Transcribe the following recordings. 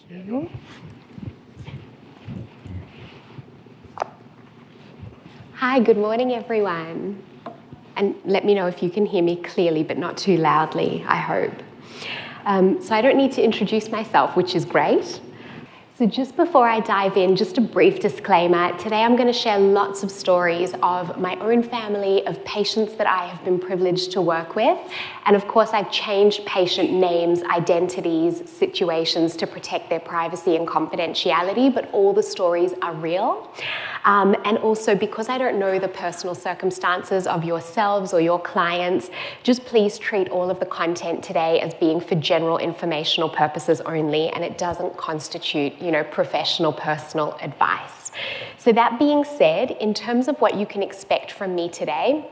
you. Hi, good morning, everyone. And let me know if you can hear me clearly, but not too loudly, I hope. So I don't need to introduce myself, which is great. So just before I dive in, just a brief disclaimer. Today I'm going to share lots of stories of my own family, of patients that I have been privileged to work with. And of course, I've changed patient names, identities, situations to protect their privacy and confidentiality, but all the stories are real. And also, because I don't know the personal circumstances of yourselves or your clients, just please treat all of the content today as being for general informational purposes only, and it doesn't constitute, professional personal advice. So that being said, in terms of what you can expect from me today,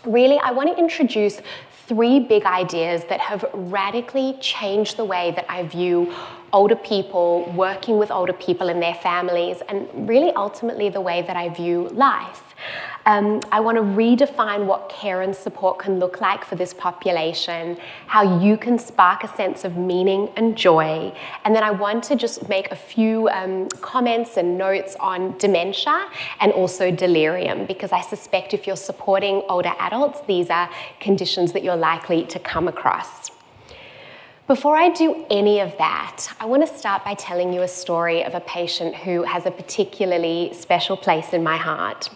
really, I want to introduce 3 big ideas that have radically changed the way that I view older people, working with older people and their families, and really ultimately the way that I view life. I want to redefine what care and support can look like for this population, how you can spark a sense of meaning and joy, and then I want to just make a few comments and notes on dementia and also delirium, because I suspect if you're supporting older adults, these are conditions that you're likely to come across. Before I do any of that, I want to start by telling you a story of a patient who has a particularly special place in my heart.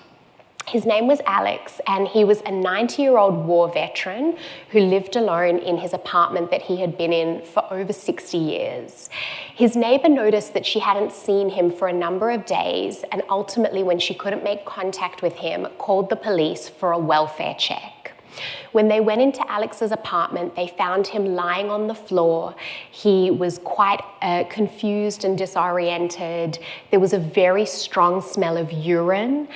His name was Alex, and he was a 90-year-old war veteran who lived alone in his apartment that he had been in for over 60 years. His neighbour noticed that she hadn't seen him for a number of days, and ultimately, when she couldn't make contact with him, called the police for a welfare check. When they went into Alex's apartment, they found him lying on the floor. He was quite confused and disoriented. There was a very strong smell of urine,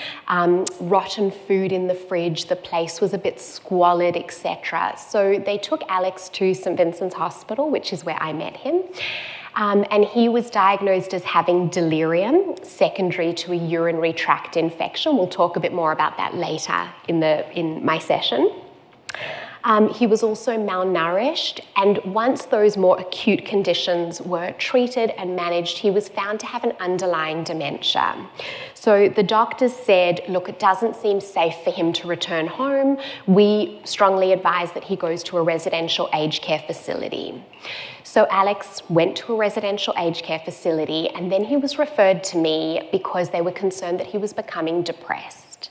rotten food in the fridge. The place was a bit squalid, etc. So they took Alex to St. Vincent's Hospital, which is where I met him. And he was diagnosed as having delirium, secondary to a urinary tract infection. We'll talk a bit more about that later in my session. He was also malnourished, and once those more acute conditions were treated and managed, he was found to have an underlying dementia. So the doctors said, look, it doesn't seem safe for him to return home. We strongly advise that he goes to a residential aged care facility. So Alex went to a residential aged care facility, and then he was referred to me because they were concerned that he was becoming depressed.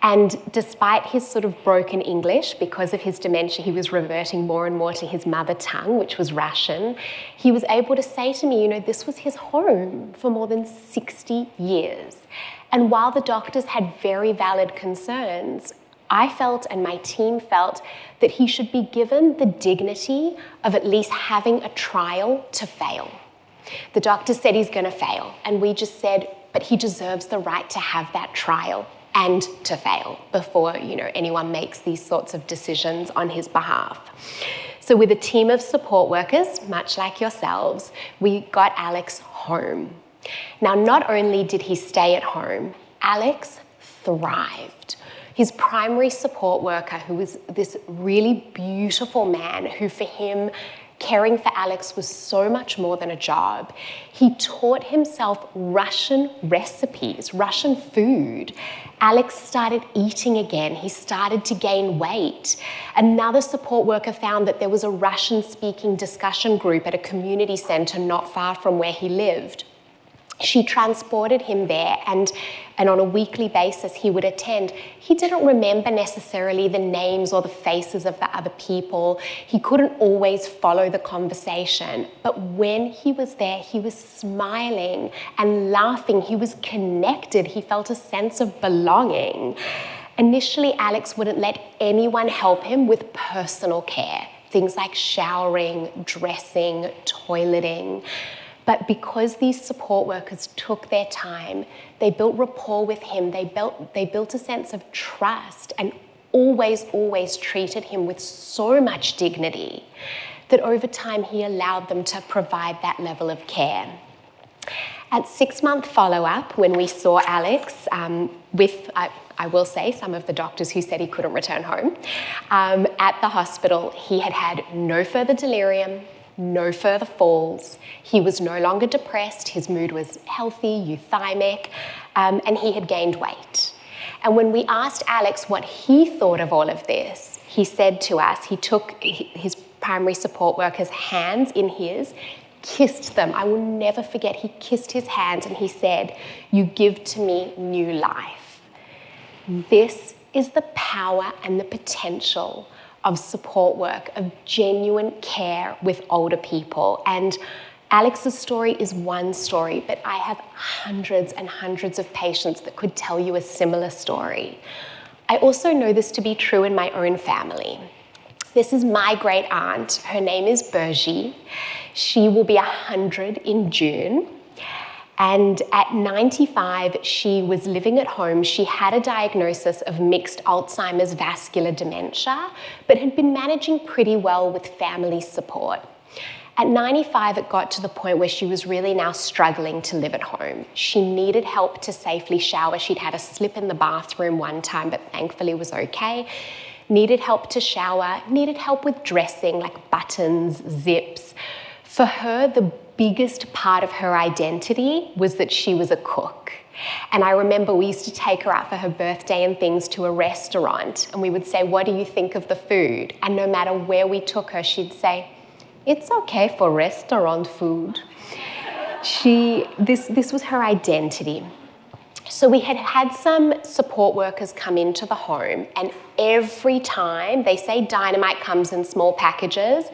And despite his sort of broken English, because of his dementia, he was reverting more and more to his mother tongue, which was Russian. He was able to say to me, this was his home for more than 60 years. And while the doctors had very valid concerns, I felt and my team felt that he should be given the dignity of at least having a trial to fail. The doctor said he's going to fail, and we just said, but he deserves the right to have that trial and to fail before, anyone makes these sorts of decisions on his behalf. So with a team of support workers, much like yourselves, we got Alex home. Now, not only did he stay at home, Alex thrived. His primary support worker, who was this really beautiful man who for him, caring for Alex was so much more than a job. He taught himself Russian recipes, Russian food. Alex started eating again. He started to gain weight. Another support worker found that there was a Russian-speaking discussion group at a community centre not far from where he lived. She transported him there, and on a weekly basis he would attend. He didn't remember necessarily the names or the faces of the other people. He couldn't always follow the conversation, but when he was there, he was smiling and laughing. He was connected. He felt a sense of belonging. Initially, Alex wouldn't let anyone help him with personal care, things like showering, dressing, toileting. But because these support workers took their time, they built rapport with him, they built a sense of trust and always treated him with so much dignity that over time he allowed them to provide that level of care. At 6-month follow-up, when we saw Alex with, I will say, some of the doctors who said he couldn't return home, at the hospital, he had had no further delirium, no further falls. He was no longer depressed. His mood was healthy, euthymic, and he had gained weight. And when we asked Alex what he thought of all of this, he said to us, he took his primary support worker's hands in his, kissed them. I will never forget, he kissed his hands and he said, "You give to me new life." This is the power and the potential of support work, of genuine care with older people. And Alex's story is one story, but I have hundreds and hundreds of patients that could tell you a similar story. I also know this to be true in my own family. This is my great aunt. Her name is Burgie. She will be 100 in June. And at 95, she was living at home. She had a diagnosis of mixed Alzheimer's vascular dementia, but had been managing pretty well with family support. At 95, it got to the point where she was really now struggling to live at home. She needed help to safely shower. She'd had a slip in the bathroom one time, but thankfully was okay. Needed help to shower, needed help with dressing, like buttons, zips. For her, the biggest part of her identity was that she was a cook. And I remember we used to take her out for her birthday and things to a restaurant, and we would say, "What do you think of the food?" And no matter where we took her, she'd say, "It's okay for restaurant food." This was her identity. So we had had some support workers come into the home, and every time, they say dynamite comes in small packages,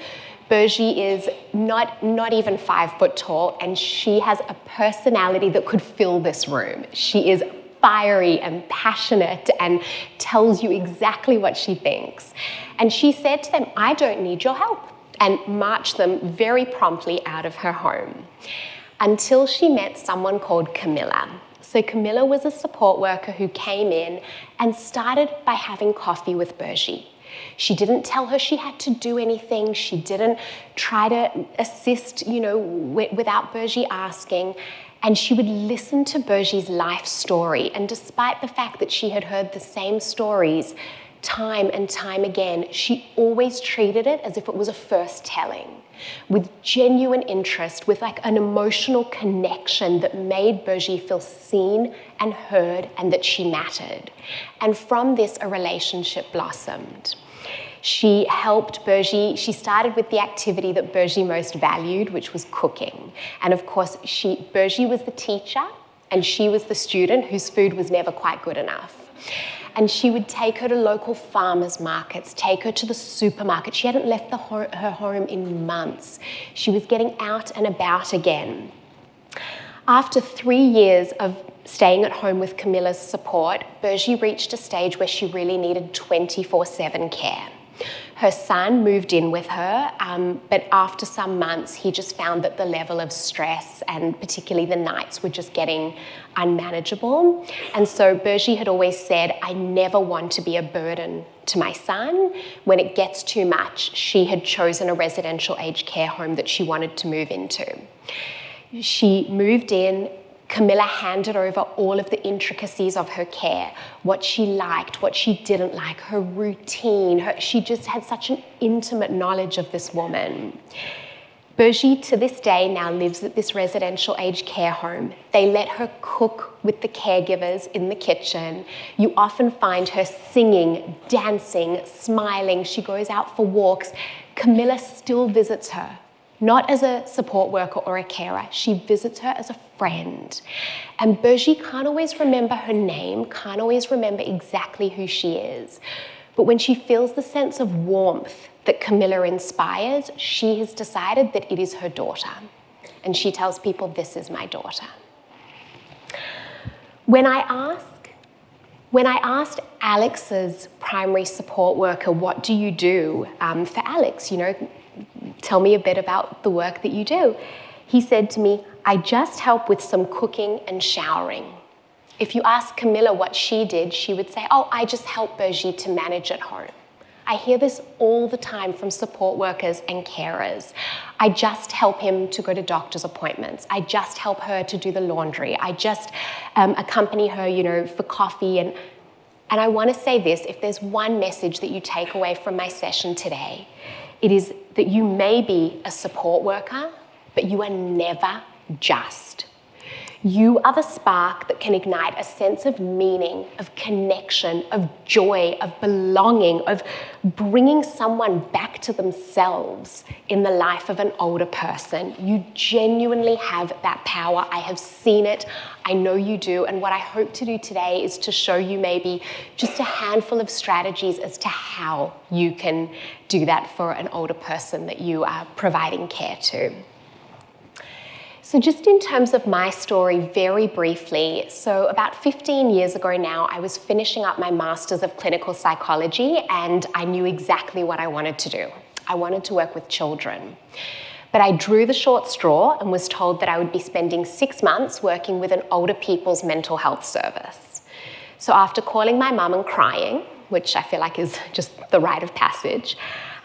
Burgie is not even 5 foot tall, and she has a personality that could fill this room. She is fiery and passionate and tells you exactly what she thinks. And she said to them, "I don't need your help," and marched them very promptly out of her home, until she met someone called Camilla. So Camilla was a support worker who came in and started by having coffee with Burgie. She didn't tell her she had to do anything. She didn't try to assist, without Burgie asking. And she would listen to Burgie's life story. And despite the fact that she had heard the same stories time and time again, she always treated it as if it was a first telling, with genuine interest, with like an emotional connection that made Burgie feel seen and heard and that she mattered. And from this, a relationship blossomed. She helped Burgie. She started with the activity that Burgie most valued, which was cooking. And of course, Burgie was the teacher and she was the student whose food was never quite good enough. And she would take her to local farmers markets, take her to the supermarket. She hadn't left her home in months. She was getting out and about again. After 3 years of staying at home with Camilla's support, Burgie reached a stage where she really needed 24/7 care. Her son moved in with her, but after some months, he just found that the level of stress and particularly the nights were just getting unmanageable. And so Burgie had always said, "I never want to be a burden to my son." When it gets too much, she had chosen a residential aged care home that she wanted to move into. She moved in. Camilla handed over all of the intricacies of her care, what she liked, what she didn't like, her routine. She just had such an intimate knowledge of this woman. Burgie, to this day, now lives at this residential aged care home. They let her cook with the caregivers in the kitchen. You often find her singing, dancing, smiling. She goes out for walks. Camilla still visits her. Not as a support worker or a carer, she visits her as a friend. And Burgie can't always remember her name, can't always remember exactly who she is. But when she feels the sense of warmth that Camilla inspires, she has decided that it is her daughter. And she tells people, "This is my daughter." When I asked Alex's primary support worker, "What do you do for Alex? Tell me a bit about the work that you do." He said to me, "I just help with some cooking and showering." If you ask Camilla what she did, she would say, "Oh, I just help Burgie to manage at home." I hear this all the time from support workers and carers. "I just help him to go to doctor's appointments. I just help her to do the laundry. I just accompany her, for coffee." And I want to say this, if there's one message that you take away from my session today, It is that you may be a support worker, but you are never just. You are the spark that can ignite a sense of meaning, of connection, of joy, of belonging, of bringing someone back to themselves in the life of an older person. You genuinely have that power. I have seen it. I know you do. And what I hope to do today is to show you maybe just a handful of strategies as to how you can do that for an older person that you are providing care to. So just in terms of my story, very briefly, so about 15 years ago now, I was finishing up my Masters of Clinical Psychology, and I knew exactly what I wanted to do. I wanted to work with children. But I drew the short straw and was told that I would be spending 6 months working with an older people's mental health service. So after calling my mum and crying, which I feel like is just the rite of passage,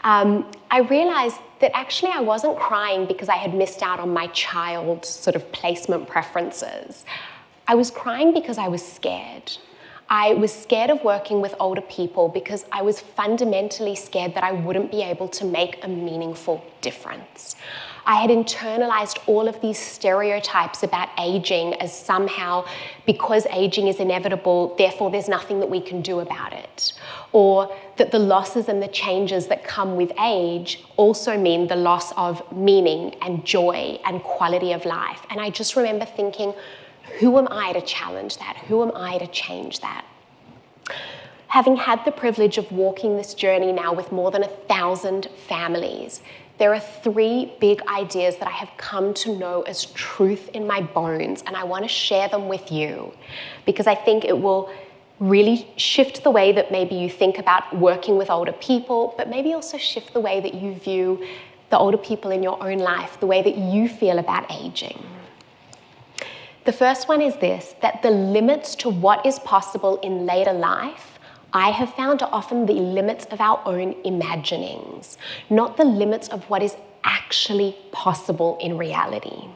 I realized that actually I wasn't crying because I had missed out on my child sort of placement preferences. I was crying because I was scared. I was scared of working with older people because I was fundamentally scared that I wouldn't be able to make a meaningful difference. I had internalized all of these stereotypes about aging as somehow, because aging is inevitable, therefore there's nothing that we can do about it. Or that the losses and the changes that come with age also mean the loss of meaning and joy and quality of life. And I just remember thinking, who am I to challenge that? Who am I to change that? Having had the privilege of walking this journey now with more than 1,000 families, there are 3 big ideas that I have come to know as truth in my bones, and I want to share them with you because I think it will really shift the way that maybe you think about working with older people, but maybe also shift the way that you view the older people in your own life, the way that you feel about aging. The first one is this, that the limits to what is possible in later life I have found are often the limits of our own imaginings, not the limits of what is actually possible in reality.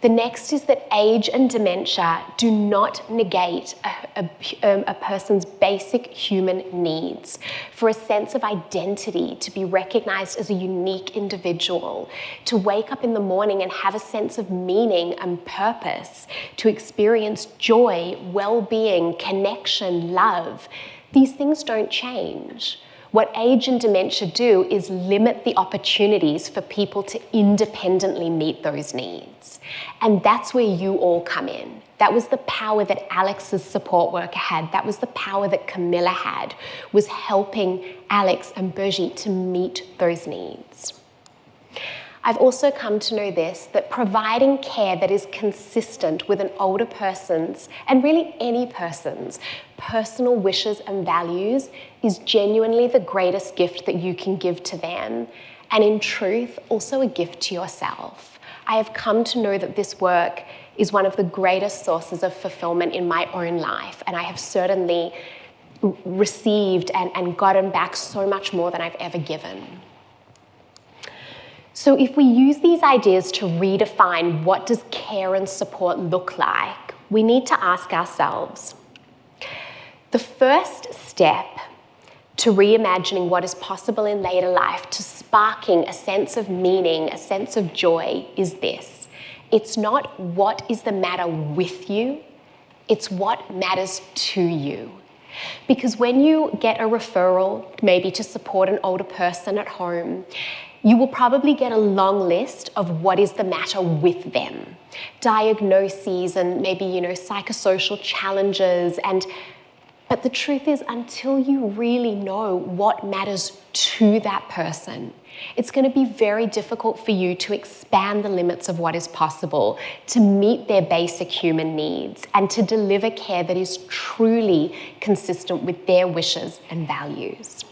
The next is that age and dementia do not negate a person's basic human needs for a sense of identity, to be recognized as a unique individual, to wake up in the morning and have a sense of meaning and purpose, to experience joy, well-being, connection, love. These things don't change. What age and dementia do is limit the opportunities for people to independently meet those needs. And that's where you all come in. That was the power that Alex's support worker had. That was the power that Camilla had, was helping Alex and Birgit to meet those needs. I've also come to know this, that providing care that is consistent with an older person's, and really any person's, personal wishes and values is genuinely the greatest gift that you can give to them, and in truth, also a gift to yourself. I have come to know that this work is one of the greatest sources of fulfillment in my own life, and I have certainly received and gotten back so much more than I've ever given. So if we use these ideas to redefine what does care and support look like, we need to ask ourselves, the first step to reimagining what is possible in later life, to sparking a sense of meaning, a sense of joy, is this. It's not what is the matter with you, it's what matters to you. Because when you get a referral, maybe to support an older person at home, you will probably get a long list of what is the matter with them. Diagnoses and maybe, psychosocial challenges. But the truth is, until you really know what matters to that person, it's going to be very difficult for you to expand the limits of what is possible, to meet their basic human needs, and to deliver care that is truly consistent with their wishes and values.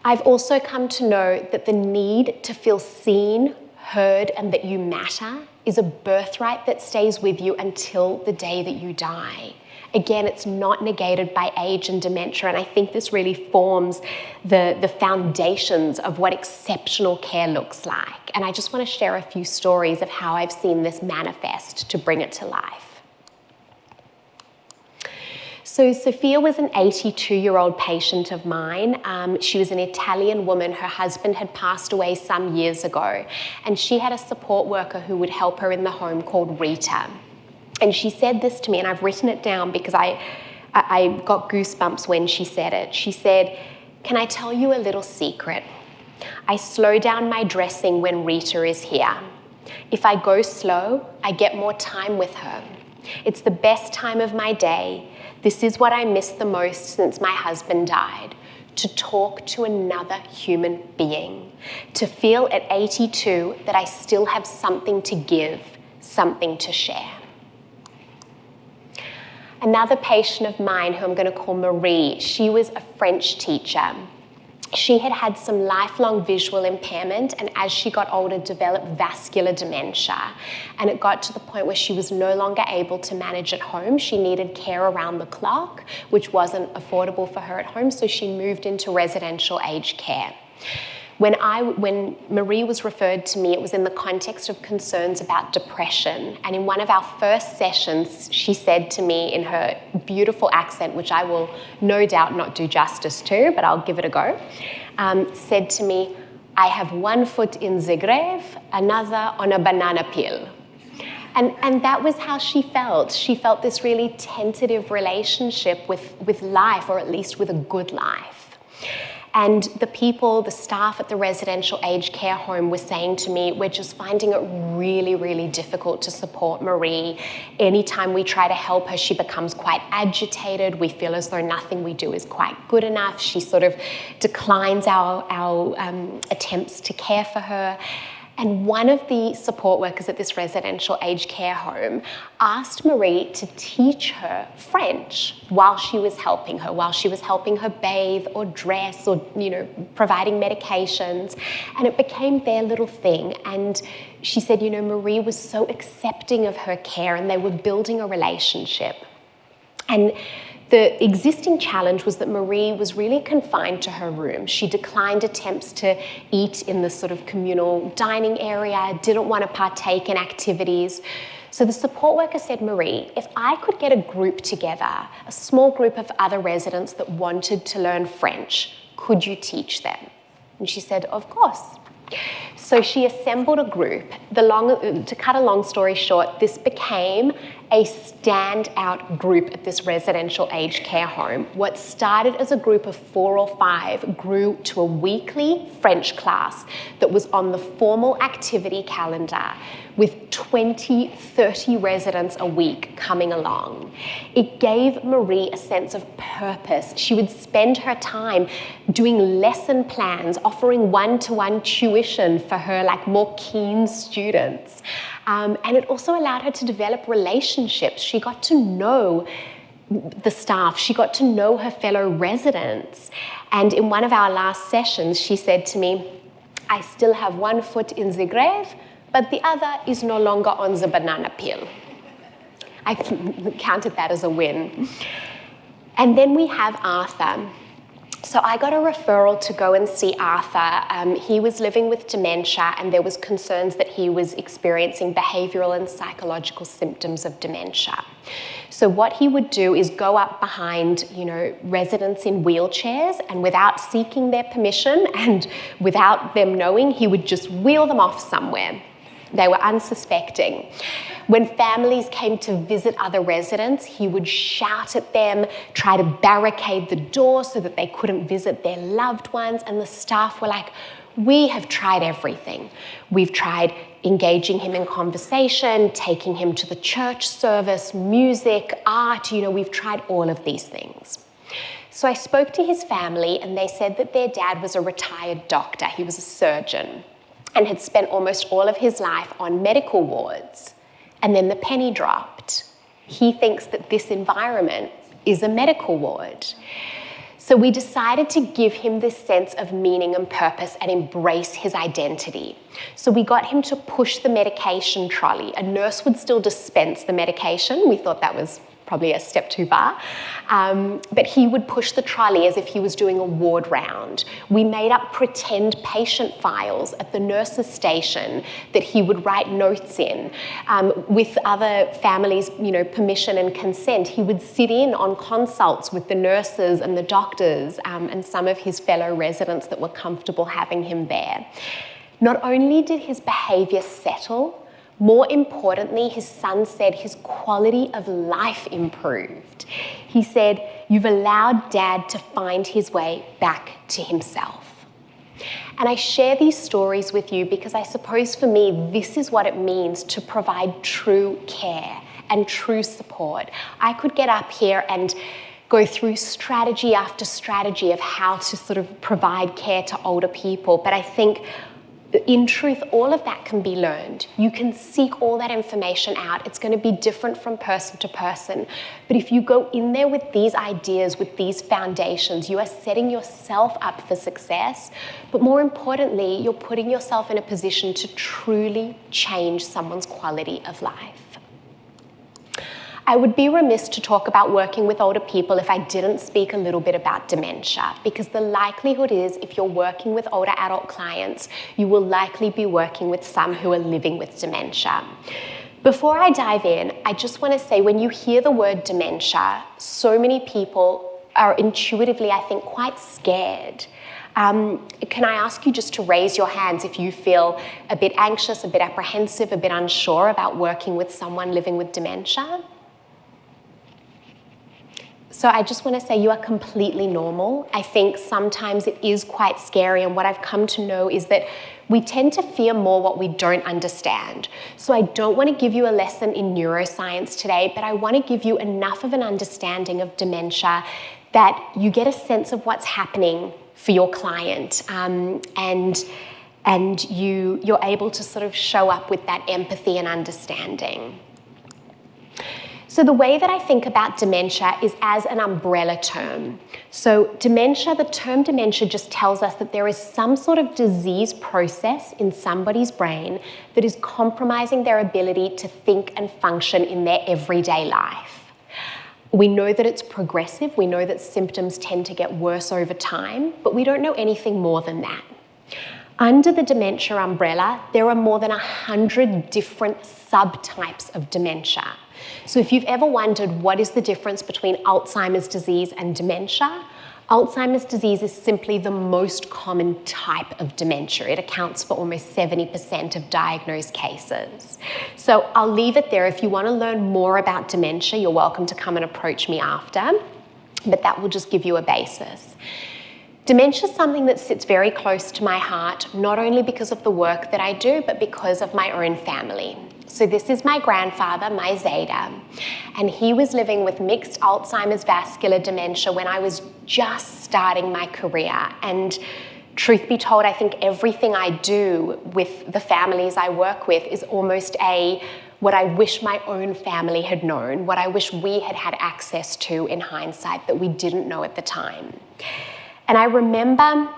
I've also come to know that the need to feel seen, heard, and that you matter is a birthright that stays with you until the day that you die. Again, it's not negated by age and dementia, and I think this really forms the foundations of what exceptional care looks like. And I just want to share a few stories of how I've seen this manifest to bring it to life. So Sophia was an 82-year-old patient of mine. She was an Italian woman. Her husband had passed away some years ago, and she had a support worker who would help her in the home called Rita. And she said this to me, and I've written it down because I got goosebumps when she said it. She said, "Can I tell you a little secret? I slow down my dressing when Rita is here. If I go slow, I get more time with her. It's the best time of my day. This is what I miss the most since my husband died, to talk to another human being, to feel at 82 that I still have something to give, something to share." Another patient of mine who I'm going to call Marie, she was a French teacher. She had had some lifelong visual impairment, and as she got older, developed vascular dementia. And it got to the point where she was no longer able to manage at home. She needed care around the clock, which wasn't affordable for her at home, so she moved into residential aged care. When Marie was referred to me, it was in the context of concerns about depression. And in one of our first sessions, she said to me in her beautiful accent, which I will no doubt not do justice to, but I'll give it a go, said to me, "I have one foot in the grave, another on a banana peel." And that was how she felt. She felt this really tentative relationship with life, or at least with a good life. And the staff at the residential aged care home were saying to me, "We're just finding it really, really difficult to support Marie. Anytime we try to help her, she becomes quite agitated. We feel as though nothing we do is quite good enough. She sort of declines our attempts to care for her." And one of the support workers at this residential aged care home asked Marie to teach her French while she was helping her bathe or dress or, providing medications. And it became their little thing. And she said, Marie was so accepting of her care, and they were building a relationship. And the existing challenge was that Marie was really confined to her room. She declined attempts to eat in the sort of communal dining area, didn't want to partake in activities. So the support worker said, "Marie, if I could get a group together, a small group of other residents that wanted to learn French, could you teach them?" And she said, "Of course." So she assembled a group. To cut a long story short, this became a standout group at this residential aged care home. What started as a group of 4 or 5 grew to a weekly French class that was on the formal activity calendar, with 20, 30 residents a week coming along. It gave Marie a sense of purpose. She would spend her time doing lesson plans, offering one-to-one tuition for her more keen students. And it also allowed her to develop relationships. She got to know the staff. She got to know her fellow residents. And in one of our last sessions, she said to me, "I still have one foot in the grave, but the other is no longer on the banana peel." I counted that as a win. And then we have Arthur. So I got a referral to go and see Arthur. He was living with dementia, and there was concerns that he was experiencing behavioural and psychological symptoms of dementia. So what he would do is go up behind, residents in wheelchairs, and without seeking their permission and without them knowing, he would just wheel them off somewhere. They were unsuspecting. When families came to visit other residents, he would shout at them, try to barricade the door so that they couldn't visit their loved ones, and the staff were like, "We have tried everything. We've tried engaging him in conversation, taking him to the church service, music, art, we've tried all of these things." So I spoke to his family, and they said that their dad was a retired doctor. He was a surgeon and had spent almost all of his life on medical wards. And then the penny dropped. He thinks that this environment is a medical ward. So we decided to give him this sense of meaning and purpose and embrace his identity. So we got him to push the medication trolley. A nurse would still dispense the medication. We thought that was probably a step too far. But he would push the trolley as if he was doing a ward round. We made up pretend patient files at the nurse's station that he would write notes in. With other families' permission and consent, he would sit in on consults with the nurses and the doctors and some of his fellow residents that were comfortable having him there. Not only did his behaviour settle, more importantly, his son said his quality of life improved. He said, "You've allowed Dad to find his way back to himself." And I share these stories with you because I suppose for me, this is what it means to provide true care and true support. I could get up here and go through strategy after strategy of how to sort of provide care to older people, but I think in truth, all of that can be learned. You can seek all that information out. It's going to be different from person to person. But if you go in there with these ideas, with these foundations, you are setting yourself up for success. But more importantly, you're putting yourself in a position to truly change someone's quality of life. I would be remiss to talk about working with older people if I didn't speak a little bit about dementia, because the likelihood is if you're working with older adult clients, you will likely be working with some who are living with dementia. Before I dive in, I just want to say when you hear the word dementia, so many people are intuitively, I think, quite scared. Can I ask you just to raise your hands if you feel a bit anxious, a bit apprehensive, a bit unsure about working with someone living with dementia? So I just want to say you are completely normal. I think sometimes it is quite scary, and what I've come to know is that we tend to fear more what we don't understand. So I don't want to give you a lesson in neuroscience today, but I want to give you enough of an understanding of dementia that you get a sense of what's happening for your client, and you're able to sort of show up with that empathy and understanding. So the way that I think about dementia is as an umbrella term. So dementia, the term dementia just tells us that there is some sort of disease process in somebody's brain that is compromising their ability to think and function in their everyday life. We know that it's progressive. We know that symptoms tend to get worse over time, but we don't know anything more than that. Under the dementia umbrella, there are more than 100 different subtypes of dementia. So if you've ever wondered what is the difference between Alzheimer's disease and dementia, Alzheimer's disease is simply the most common type of dementia. It accounts for almost 70% of diagnosed cases. So I'll leave it there. If you want to learn more about dementia, you're welcome to come and approach me after, but that will just give you a basis. Dementia is something that sits very close to my heart, not only because of the work that I do, but because of my own family. So this is my grandfather, my Zeta, and he was living with mixed Alzheimer's vascular dementia when I was just starting my career. And truth be told, I think everything I do with the families I work with is almost what I wish my own family had known, what I wish we had had access to in hindsight that we didn't know at the time. And I remember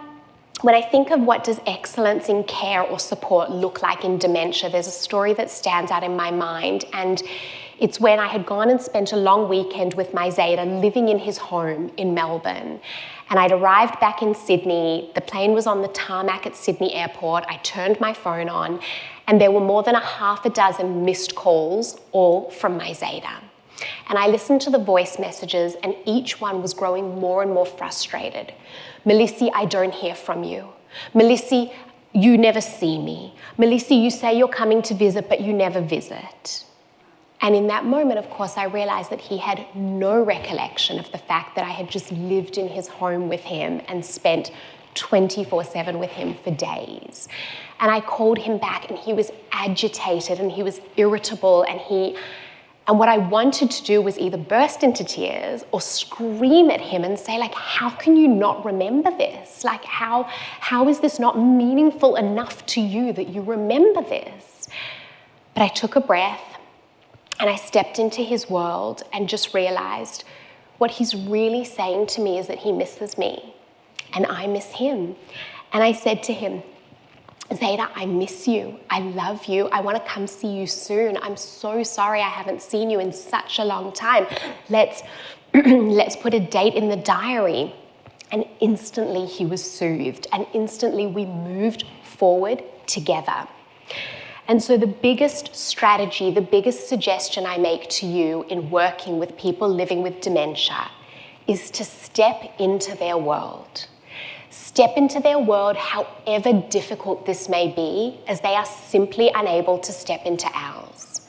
when I think of what does excellence in care or support look like in dementia, there's a story that stands out in my mind, and it's when I had gone and spent a long weekend with my Zeta living in his home in Melbourne. And I'd arrived back in Sydney, the plane was on the tarmac at Sydney Airport, I turned my phone on, and there were more than 6 missed calls, all from my Zeta. And I listened to the voice messages, and each one was growing more and more frustrated. "Melissy, I don't hear from you. Melissy, you never see me. Melissy, you say you're coming to visit, but you never visit." And in that moment, of course, I realized that he had no recollection of the fact that I had just lived in his home with him and spent 24/7 with him for days. And I called him back, and he was agitated, and he was irritable, and what I wanted to do was either burst into tears or scream at him and say, like, how can you not remember this? Like, how is this not meaningful enough to you that you remember this? But I took a breath and I stepped into his world and just realized what he's really saying to me is that he misses me and I miss him. And I said to him, Zeta, I miss you. I love you. I want to come see you soon. I'm so sorry I haven't seen you in such a long time. Let's put a date in the diary. And instantly he was soothed, and instantly we moved forward together. And so the biggest strategy, the biggest suggestion I make to you in working with people living with dementia is to step into their world. Step into their world, however difficult this may be, as they are simply unable to step into ours.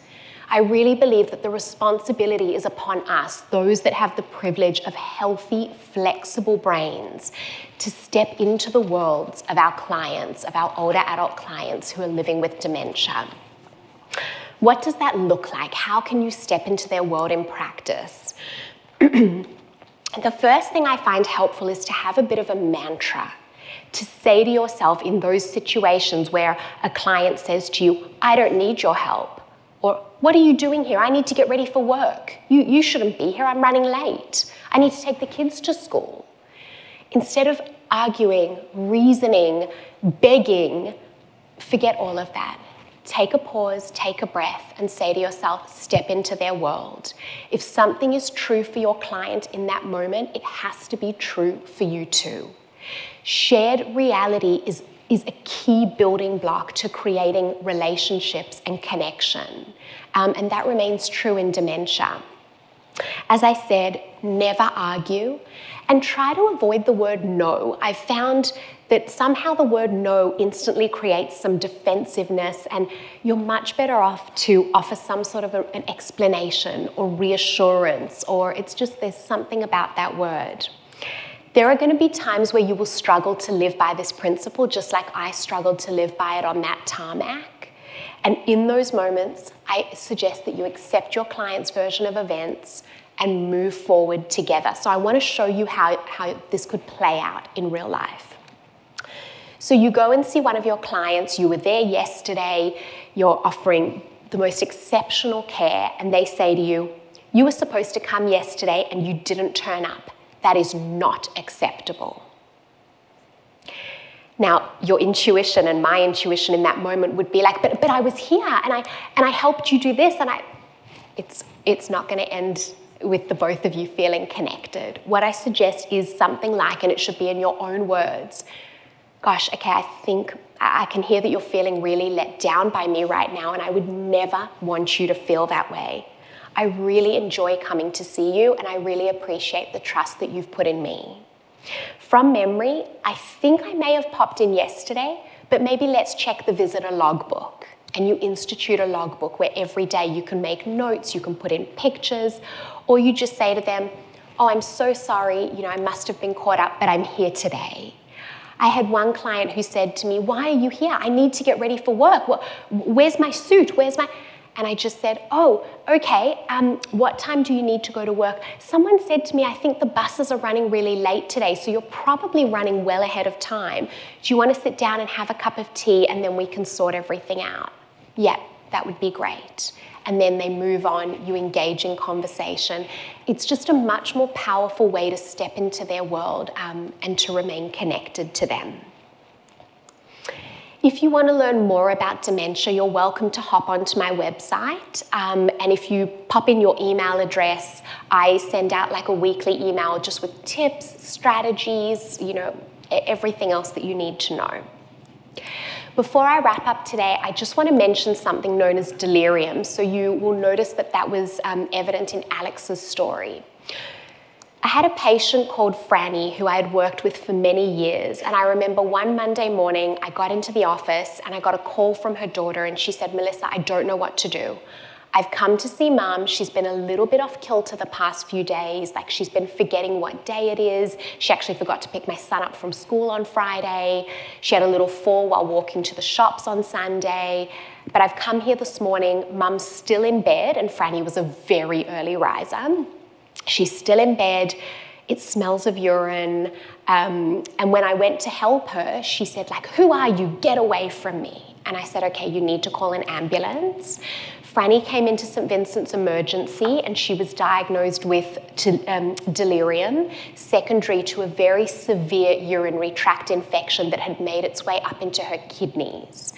I really believe that the responsibility is upon us, those that have the privilege of healthy, flexible brains, to step into the worlds of our clients, of our older adult clients who are living with dementia. What does that look like? How can you step into their world in practice? The first thing I find helpful is to have a bit of a mantra, to say to yourself in those situations where a client says to you, I don't need your help, or what are you doing here? I need to get ready for work. You shouldn't be here, I'm running late. I need to take the kids to school. Instead of arguing, reasoning, begging, forget all of that. Take a pause, take a breath, and say to yourself, step into their world. If something is true for your client in that moment, it has to be true for you too. Shared reality is a key building block to creating relationships and connection. And that remains true in dementia. As I said, never argue, and try to avoid the word no. I've found that somehow the word no instantly creates some defensiveness, and you're much better off to offer some sort of an explanation or reassurance, or it's just there's something about that word. There are going to be times where you will struggle to live by this principle, just like I struggled to live by it on that tarmac. And in those moments, I suggest that you accept your client's version of events and move forward together. So I want to show you how this could play out in real life. So you go and see one of your clients, you were there yesterday, you're offering the most exceptional care, and they say to you, you were supposed to come yesterday and you didn't turn up. That is not acceptable. Now, your intuition and my intuition in that moment would be like, but I was here and I helped you do this, and it's not going to end with the both of you feeling connected. What I suggest is something like, and it should be in your own words, gosh, okay, I think I can hear that you're feeling really let down by me right now, and I would never want you to feel that way. I really enjoy coming to see you, and I really appreciate the trust that you've put in me. From memory, I think I may have popped in yesterday, but maybe let's check the visitor logbook. And you institute a logbook where every day you can make notes, you can put in pictures, or you just say to them, oh, I'm so sorry, I must have been caught up, but I'm here today. I had one client who said to me, why are you here? I need to get ready for work. Where's my suit? And I just said, oh, okay, what time do you need to go to work? Someone said to me, I think the buses are running really late today, so you're probably running well ahead of time. Do you want to sit down and have a cup of tea and then we can sort everything out? Yeah, that would be great. And then they move on, you engage in conversation. It's just a much more powerful way to step into their world and to remain connected to them. If you want to learn more about dementia, you're welcome to hop onto my website. And if you pop in your email address, I send out like a weekly email just with tips, strategies, everything else that you need to know. Before I wrap up today, I just want to mention something known as delirium. So you will notice that was evident in Alex's story. I had a patient called Franny who I had worked with for many years, and I remember one Monday morning I got into the office and I got a call from her daughter, and she said, Melissa, I don't know what to do. I've come to see Mum. She's been a little bit off kilter the past few days, like she's been forgetting what day it is. She actually forgot to pick my son up from school on Friday. She had a little fall while walking to the shops on Sunday. But I've come here this morning, Mum's still in bed, and Franny was a very early riser. She's still in bed, it smells of urine, and when I went to help her, she said, who are you? Get away from me. And I said, okay, you need to call an ambulance. Franny came into St. Vincent's emergency and she was diagnosed with delirium, secondary to a very severe urinary tract infection that had made its way up into her kidneys.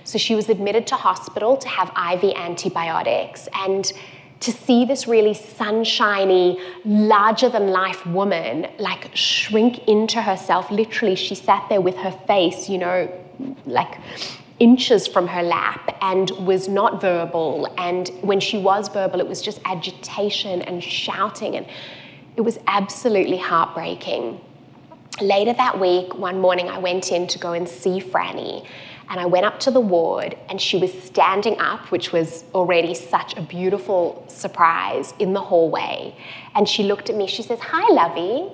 So she was admitted to hospital to have IV antibiotics, and to see this really sunshiny, larger-than-life woman like shrink into herself. Literally, she sat there with her face, you know, like inches from her lap, and was not verbal. And when she was verbal, it was just agitation and shouting, and it was absolutely heartbreaking. Later that week, one morning, I went in to go and see Franny, and I went up to the ward, and she was standing up, which was already such a beautiful surprise, in the hallway. And she looked at me, she says, "Hi, lovey."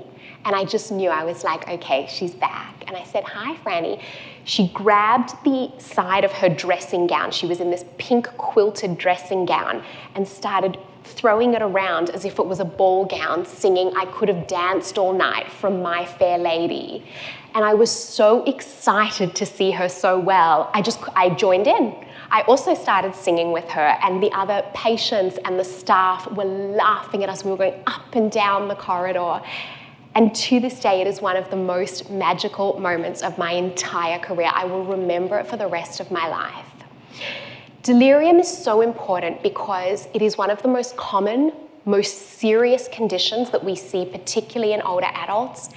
And I just knew, I was like, okay, she's back. And I said, "Hi, Franny." She grabbed the side of her dressing gown. She was in this pink quilted dressing gown, and started throwing it around as if it was a ball gown, singing "I Could Have Danced All Night" from My Fair Lady. And I was so excited to see her so well. I joined in. I also started singing with her, and the other patients and the staff were laughing at us. We were going up and down the corridor. And to this day, it is one of the most magical moments of my entire career. I will remember it for the rest of my life. Delirium is so important because it is one of the most common, most serious conditions that we see, particularly in older adults,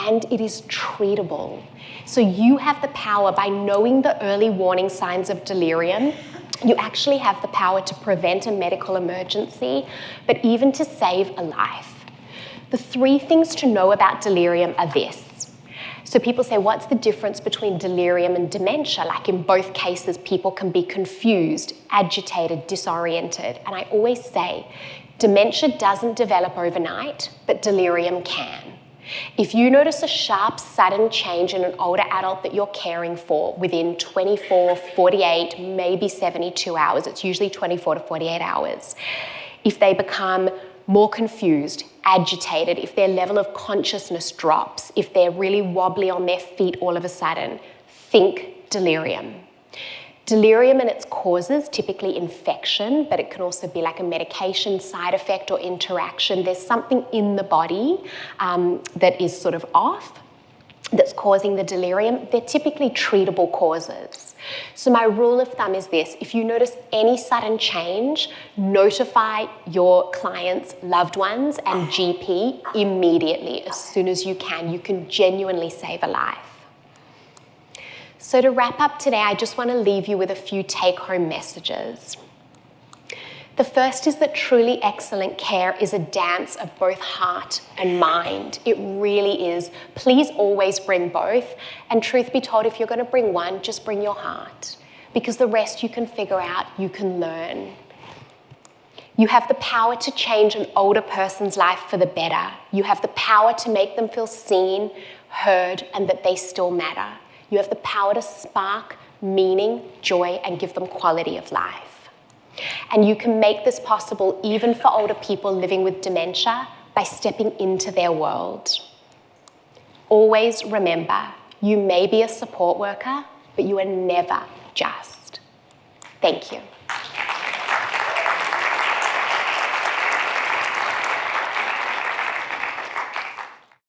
and it is treatable. So you have the power, by knowing the early warning signs of delirium, you actually have the power to prevent a medical emergency, but even to save a life. The 3 things to know about delirium are this. So people say, what's the difference between delirium and dementia? Like in both cases, people can be confused, agitated, disoriented. And I always say, dementia doesn't develop overnight, but delirium can. If you notice a sharp, sudden change in an older adult that you're caring for within 24, 48, maybe 72 hours, it's usually 24 to 48 hours. If they become more confused, agitated, if their level of consciousness drops, if they're really wobbly on their feet all of a sudden, think delirium. Delirium and its causes, typically infection, but it can also be like a medication side effect or interaction. There's something in the body that is sort of off, that's causing the delirium. They're typically treatable causes. So my rule of thumb is this: if you notice any sudden change, notify your clients, loved ones, and GP immediately, as soon as you can. You can genuinely save a life. So to wrap up today, I just want to leave you with a few take-home messages. The first is that truly excellent care is a dance of both heart and mind. It really is. Please always bring both. And truth be told, if you're going to bring one, just bring your heart, because the rest you can figure out, you can learn. You have the power to change an older person's life for the better. You have the power to make them feel seen, heard, and that they still matter. You have the power to spark meaning, joy, and give them quality of life. And you can make this possible even for older people living with dementia by stepping into their world. Always remember, you may be a support worker, but you are never just. Thank you.